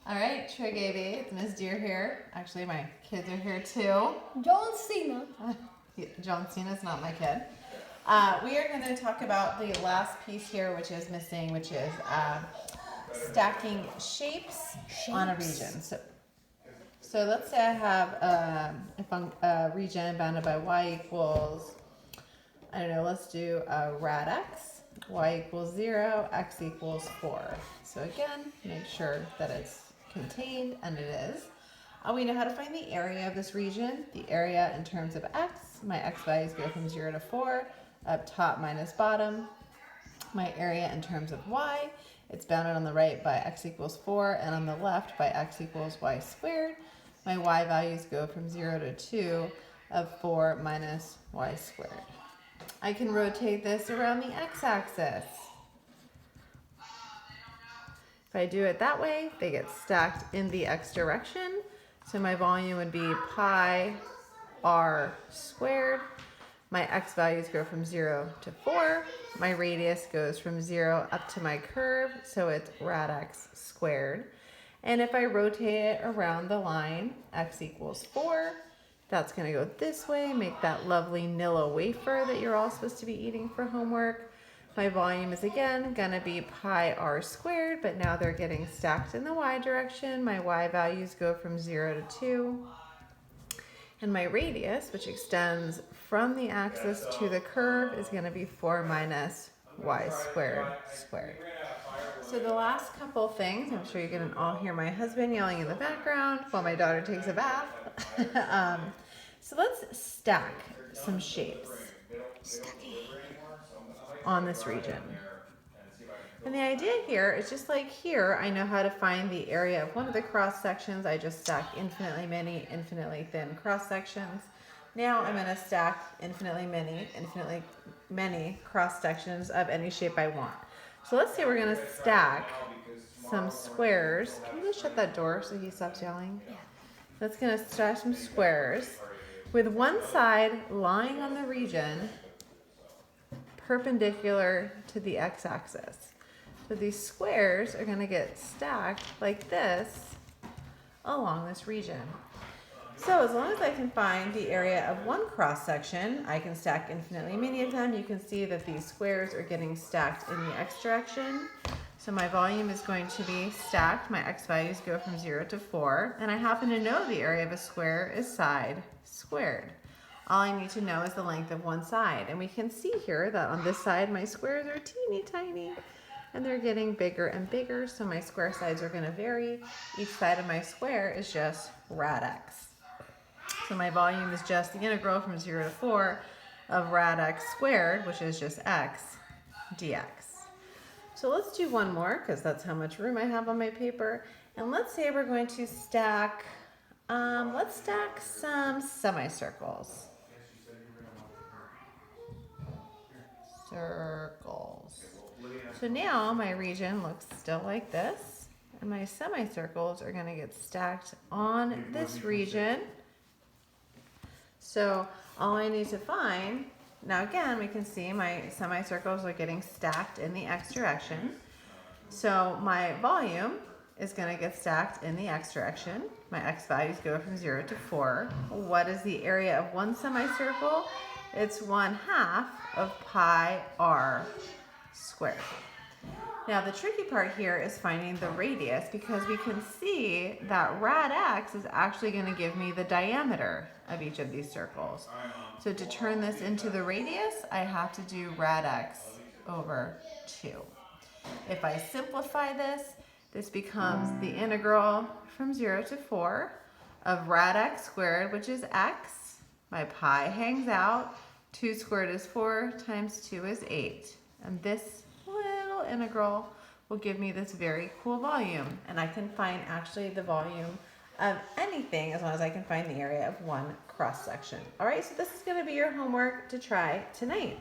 All right, Trig AB, it's Ms. Deer here. Actually, my kids are here too. John Cena. John Cena's not my kid. We are going to talk about the last piece here, which is missing, which is stacking shapes on a region. So let's say I have a region bounded by y equals, I don't know, let's do rad x, y equals 0, x equals 4. So again, make sure that it's contained, and it is. We know how to find the area of this region. The area in terms of x, my x values go from 0 to 4, up top minus bottom. My area in terms of y, it's bounded on the right by x equals 4, and on the left by x equals y squared. My y values go from 0 to 2 of 4 minus y squared. I can rotate this around the x-axis. If I do it that way, they get stacked in the x direction. So my volume would be pi r squared. My x values go from 0 to 4. My radius goes from 0 up to my curve, so it's rad x squared. And if I rotate it around the line, x equals 4, that's going to go this way, make that lovely Nilla wafer that you're all supposed to be eating for homework. My volume is again going to be pi r squared, but now they're getting stacked in the y direction. My y values go from 0 to 2. And my radius, which extends from the axis to the curve, is going to be 4 minus y squared squared. So the last couple things, I'm sure you can all hear my husband yelling in the background while my daughter takes a bath. So let's stack some shapes on this region. And the idea here is just like here, I know how to find the area of one of the cross sections. I just stack infinitely many, infinitely thin cross sections. Now I'm going to stack infinitely many cross sections of any shape I want. So let's say we're going to stack some squares. Can you just shut that door so he stops yelling? Yeah. That's going to stack some squares with one side lying on the region perpendicular to the x-axis. So these squares are going to get stacked like this along this region. So as long as I can find the area of one cross section, I can stack infinitely many of them. You can see that these squares are getting stacked in the x direction. So my volume is going to be stacked. My x values go from 0 to 4. And I happen to know the area of a square is side squared. All I need to know is the length of one side. And we can see here that on this side, my squares are teeny tiny. And they're getting bigger and bigger. So my square sides are going to vary. Each side of my square is just rad x. So my volume is just the integral from 0 to 4 of rad x squared, which is just x dx. So let's do one more, because that's how much room I have on my paper. And let's say we're going to stack, let's stack some semicircles. Circles. So now my region looks still like this, and my semicircles are going to get stacked on this region. So all I need to find, now again, we can see my semicircles are getting stacked in the x direction. So my volume is going to get stacked in the x direction. My x values go from 0 to 4. What is the area of one semicircle? It's 1/2 of pi r squared. Now the tricky part here is finding the radius, because we can see that rad x is actually going to give me the diameter of each of these circles. So to turn this into the radius, I have to do rad x over 2. If I simplify this, this becomes the integral from 0 to 4 of rad x squared, which is x. My pi hangs out. 2 squared is 4 times 2 is 8. And this little integral will give me this very cool volume. And I can find actually the volume of anything as long as I can find the area of one cross section. All right, so this is going to be your homework to try tonight.